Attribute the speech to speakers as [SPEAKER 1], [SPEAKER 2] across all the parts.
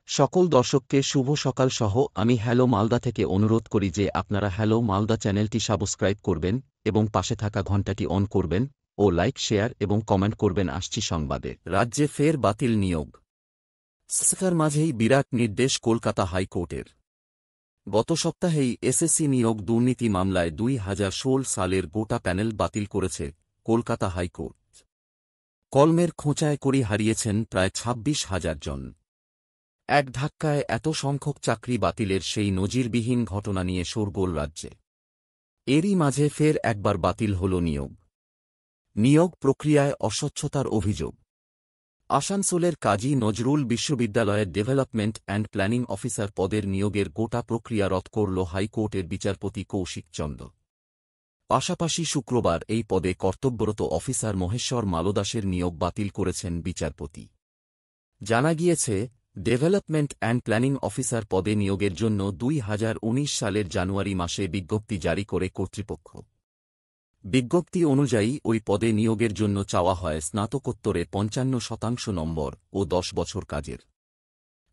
[SPEAKER 1] সকল দর্শককে শুভ সকাল সহ আমি হ্যালো মালদা থেকে অনুরোধ করি যে আপনারা হ্যালো মালদা চ্যানেলটি সাবস্ক্রাইব করবেন এবং পাশে থাকা ঘণ্টাটি অন করবেন ও লাইক শেয়ার এবং কমেন্ট করবেন। আসছি সংবাদে। রাজ্যে ফের বাতিল নিয়োগ, সরকার মাঝেই বিরাট নির্দেশ কলকাতা হাইকোর্টের। গত সপ্তাহেই এসএসসি নিয়োগ দুর্নীতি মামলায় 2016 সালের গোটা প্যানেল বাতিল করেছে কলকাতা হাইকোর্ট। কলমের খোঁচায় কড়ি হারিয়েছেন প্রায় 26,000 জন। এক ধাক্কায় এত সংখ্যক চাকরি বাতিলের সেই নজিরবিহীন ঘটনা নিয়ে শোরগোল রাজ্যে। এরই মাঝে ফের একবার বাতিল হল নিয়োগ প্রক্রিয়ায় অস্বচ্ছতার অভিযোগ। আসানসোলের কাজী নজরুল বিশ্ববিদ্যালয়ের ডেভেলপমেন্ট অ্যান্ড প্ল্যানিং অফিসার পদের নিয়োগের গোটা প্রক্রিয়া রদ করল হাইকোর্টের বিচারপতি কৌশিক চন্দ। পাশাপাশি শুক্রবার এই পদে কর্তব্যরত অফিসার মহেশ্বর মালদাসের নিয়োগ বাতিল করেছেন বিচারপতি। জানা গিয়েছে, ডেভেলপমেন্ট অ্যান্ড প্ল্যানিং অফিসার পদে নিয়োগের জন্য 2019 সালের জানুয়ারি মাসে বিজ্ঞপ্তি জারি করে কর্তৃপক্ষ। বিজ্ঞপ্তি অনুযায়ী ওই পদে নিয়োগের জন্য চাওয়া হয় স্নাতকোত্তরে 55% নম্বর ও 10 বছর কাজের।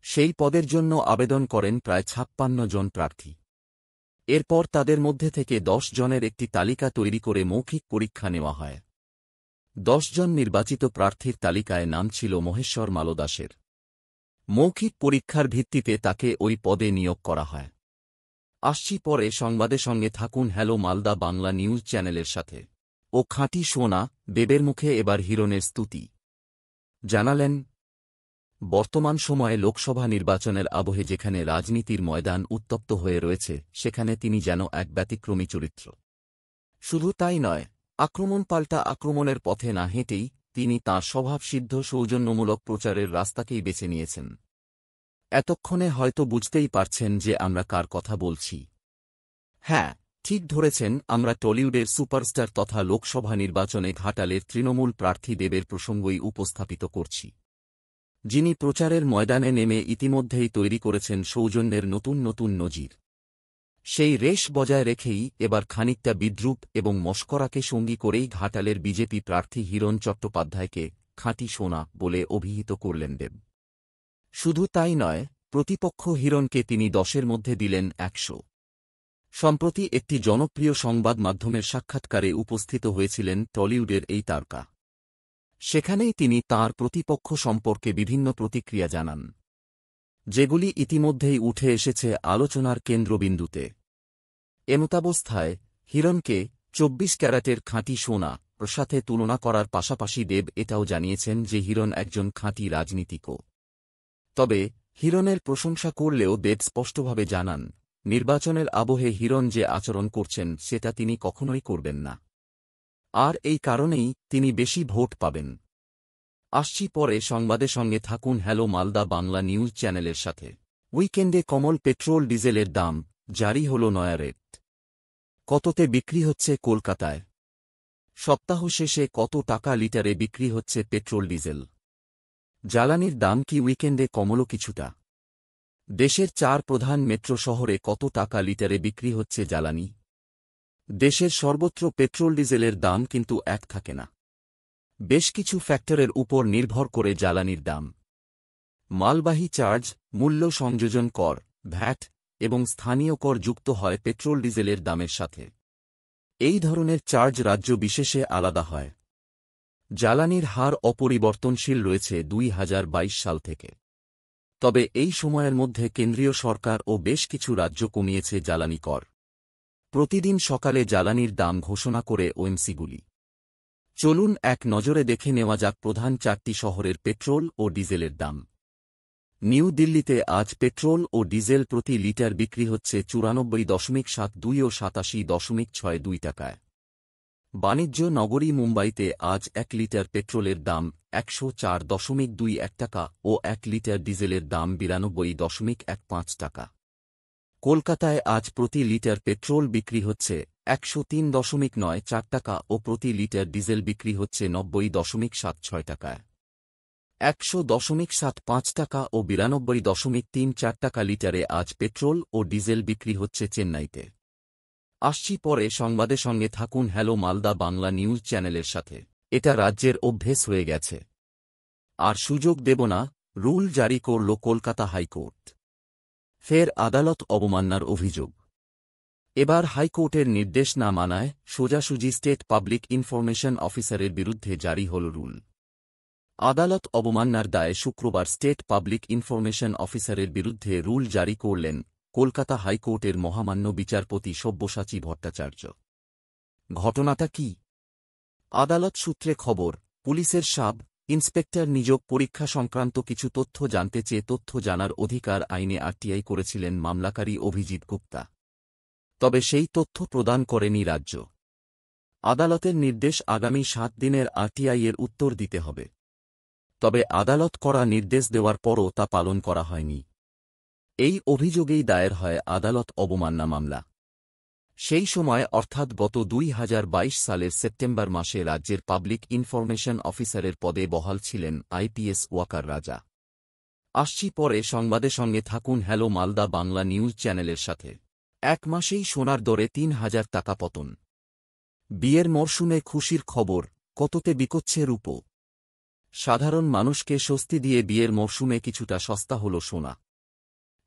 [SPEAKER 1] সেই পদের জন্য আবেদন করেন প্রায় 56 জন প্রার্থী। এরপর তাদের মধ্যে থেকে 10 জনের একটি তালিকা তৈরি করে মৌখিক পরীক্ষা নেওয়া হয়। 10 জন নির্বাচিত প্রার্থীর তালিকায় নাম ছিল মহেশ্বর মালদাসের। মৌখিক পরীক্ষার ভিত্তিতে তাকে ওই পদে নিয়োগ করা হয়। আসছি পরে সংবাদে, সঙ্গে থাকুন হ্যালো মালদা বাংলা নিউজ চ্যানেলের সাথে। ও খাঁটি সোনা, দেবের মুখে এবার হিরণের স্তুতি। জানালেন, বর্তমান সময়ে লোকসভা নির্বাচনের আবহে যেখানে রাজনীতির ময়দান উত্তপ্ত হয়ে রয়েছে, সেখানে তিনি যেন এক ব্যতিক্রমী চরিত্র। শুধু তাই নয়, আক্রমণ পাল্টা আক্রমণের পথে না হেঁটেই তিনি তাঁর স্বভাবসিদ্ধ সৌজন্যমূলক প্রচারের রাস্তাকেই বেছে নিয়েছেন। এতক্ষণে হয়তো বুঝতেই পারছেন যে আমরা কার কথা বলছি। হ্যাঁ, ঠিক ধরেছেন, আমরা টলিউডের সুপারস্টার তথা লোকসভা নির্বাচনে ঘাটালের তৃণমূল প্রার্থী দেবের প্রসঙ্গই উপস্থাপিত করছি, যিনি প্রচারের ময়দানে নেমে ইতিমধ্যেই তৈরি করেছেন সৌজন্যের নতুন নতুন নজির। সেই রেশ বজায় রেখেই এবার খানিকটা বিদ্রূপ এবং মশকরাকে সঙ্গী করেই ঘাটালের বিজেপি প্রার্থী হিরণ চট্টোপাধ্যায়কে খাঁটি সোনা বলে অভিহিত করলেন দেব। শুধু তাই নয়, প্রতিপক্ষ হিরণকে তিনি 10-এর মধ্যে দিলেন 100। সম্প্রতি একটি জনপ্রিয় সংবাদ মাধ্যমের সাক্ষাৎকারে উপস্থিত হয়েছিলেন টলিউডের এই তারকা। সেখানেই তিনি তাঁর প্রতিপক্ষ সম্পর্কে বিভিন্ন প্রতিক্রিয়া জানান, যেগুলি ইতিমধ্যেই উঠে এসেছে আলোচনার কেন্দ্রবিন্দুতে। এমতাবস্থায় হিরণকে 24 ক্যারেটের খাঁটি সোনা সাথে তুলনা করার পাশাপাশি দেব এটাও জানিয়েছেন যে হিরণ একজন খাঁটি রাজনীতিকও। তবে হিরণের প্রশংসা করলেও দেব স্পষ্টভাবে জানান, নির্বাচনের আবহে হিরণ যে আচরণ করছেন সেটা তিনি কখনোই করবেন না। আর এই কারণেই তিনি বেশি ভোট পাবেন। আসছি পরে সংবাদে, সঙ্গে থাকুন হ্যালো মালদা বাংলা নিউজ চ্যানেলের সাথে। উইকেন্ডে কমল পেট্রোল ডিজেলের দাম জারি হল নয়া রেট। কততে বিক্রি হচ্ছে কলকাতায়? সপ্তাহ শেষে কত টাকা লিটারে বিক্রি হচ্ছে পেট্রোল ডিজেল? জ্বালানির দাম কি উইকেন্ডে কমল কিছুটা? দেশের 4 প্রধান মেট্রো শহরে কত টাকা লিটারে বিক্রি হচ্ছে জ্বালানি? দেশের সর্বত্র পেট্রোল ডিজেলের দাম কিন্তু এক থাকে না। বেশ কিছু ফ্যাক্টরের উপর নির্ভর করে জ্বালানির দাম। মালবাহী চার্জ, মূল্য সংযোজন কর, ভ্যাট এবং স্থানীয় কর যুক্ত হয় পেট্রোল ডিজেলের দামের সাথে। এই ধরনের চার্জ রাজ্য বিশেষে আলাদা হয়। জ্বালানির হার অপরিবর্তনশীল রয়েছে 2022 সাল থেকে। তবে এই সময়ের মধ্যে কেন্দ্রীয় সরকার ও বেশ কিছু রাজ্য কমিয়েছে জ্বালানি কর। প্রতিদিন সকালে জ্বালানির দাম ঘোষণা করে ওএমসিগুলি। চলুন এক নজরে দেখে নেওয়া যাক প্রধান 4টি শহরের পেট্রোল ও ডিজেলের দাম। নিউ দিল্লিতে আজ পেট্রোল ও ডিজেল প্রতি লিটার বিক্রি হচ্ছে 94.72 ও 87.62 টাকায়। বাণিজ্য নগরী মুম্বাইতে আজ 1 লিটার পেট্রোলের দাম 104.21 টাকা ও 1 লিটার ডিজেলের দাম 92.15 টাকা। কলকাতায় আজ প্রতি লিটার পেট্রোল বিক্রি হচ্ছে 103.94 টাকা ও প্রতি লিটার ডিজেল বিক্রি হচ্ছে 90.76 টাকায়। 100.75 টাকা ও 92.34 টাকা লিটারে আজ পেট্রোল ও ডিজেল বিক্রি হচ্ছে চেন্নাইতে। আসছি পরে সংবাদে, সঙ্গে থাকুন হ্যালো মালদা বাংলা নিউজ চ্যানেলের সাথে। এটা রাজ্যের অভ্যেস হয়ে গেছে, আর সুযোগ দেব না, রুল জারি করল কলকাতা হাইকোর্ট। ফের আদালত অবমাননার অভিযোগ। এবার হাইকোর্টের নির্দেশ না মানায় সোজাসুজি স্টেট পাবলিক ইনফরমেশন অফিসারের বিরুদ্ধে জারি হল রুল। আদালত অবমাননার দায়ে শুক্রবার স্টেট পাবলিক ইনফরমেশন অফিসারের বিরুদ্ধে রুল জারি করলেন কলকাতা হাইকোর্টের মহামান্য বিচারপতি সব্যসাচী ভট্টাচার্য। ঘটনাটা কি? আদালত সূত্রে খবর, পুলিশের সাব ইন্সপেক্টর নিযোগ পরীক্ষা সংক্রান্ত কিছু তথ্য জানতে চেয়ে তথ্য জানার অধিকার আইনে আরটিআই করেছিলেন মামলাকারী অভিজিৎ গুপ্তা। তবে সেই তথ্য প্রদান করেনি রাজ্য। আদালতের নির্দেশ আগামী 7 দিনের আরটিআইয়ের উত্তর দিতে হবে। তবে আদালত করা নির্দেশ দেওয়ার পরও তা পালন করা হয়নি। এই অভিযোগেই দায়ের হয় আদালত অবমাননা মামলা। সেই সময় অর্থাৎ গত 2022 সালের সেপ্টেম্বর মাসে রাজ্যের পাবলিক ইনফরমেশন অফিসারের পদে বহাল ছিলেন আইপিএস ওয়াকার রাজা। আসছি পরে সংবাদে, সঙ্গে থাকুন হ্যালো মালদা বাংলা নিউজ চ্যানেলের সাথে। 1 মাসেই সোনার দরে 3000 টাকা পতন। বিয়ের মরশুমে খুশির খবর, কততে বিকোচ্ছে রূপো। সাধারণ মানুষকে স্বস্তি দিয়ে বিয়ের মরশুমে কিছুটা সস্তা হল সোনা।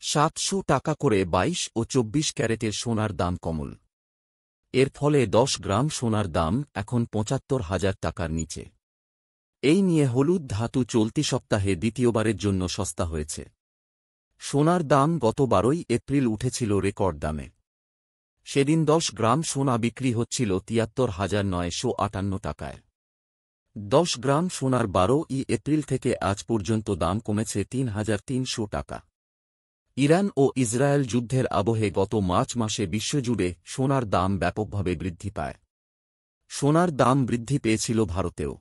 [SPEAKER 1] 700 টাকা করে 22 ও 24 ক্যারেটের সোনার দাম কমল। এর ফলে 10 গ্রাম সোনার দাম এখন 75,000 টাকার নিচে। এই নিয়ে হলুদ ধাতু চলতি সপ্তাহে দ্বিতীয়বারের জন্য সস্তা হয়েছে। সোনার দাম গত 12 এপ্রিল উঠেছিল রেকর্ড দামে। সেদিন 10 গ্রাম সোনা বিক্রি হচ্ছিল 73,958 টাকায়। 10 গ্রাম সোনার 12 এপ্রিল থেকে আজ পর্যন্ত দাম কমেছে 3,300 টাকা। ইরান ও ইসরায়েল যুদ্ধের আবহে গত মার্চ মাসে বিশ্বজুড়ে সোনার দাম ব্যাপকভাবে বৃদ্ধি পায়। সোনার দাম বৃদ্ধি পেয়েছিল ভারতেও।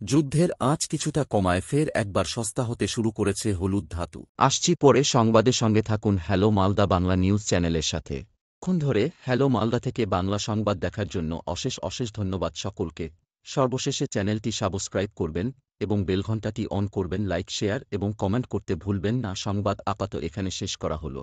[SPEAKER 1] যুদ্ধের আঁচ কিছুটা কমায় ফের একবার সস্তা হতে শুরু করেছে হলুদ ধাতু। আসছি পরে সংবাদে, সঙ্গে থাকুন হ্যালো মালদা বাংলা নিউজ চ্যানেলের সাথে। ক্ষণ ধরে হ্যালো মালদা থেকে বাংলা সংবাদ দেখার জন্য অশেষ ধন্যবাদ সকলকে। সর্বশেষে চ্যানেলটি সাবস্ক্রাইব করবেন এবং বেলঘণ্টাটি অন করবেন। লাইক, শেয়ার এবং কমেন্ট করতে ভুলবেন না। সংবাদ আপাতত এখানে শেষ করা হলো।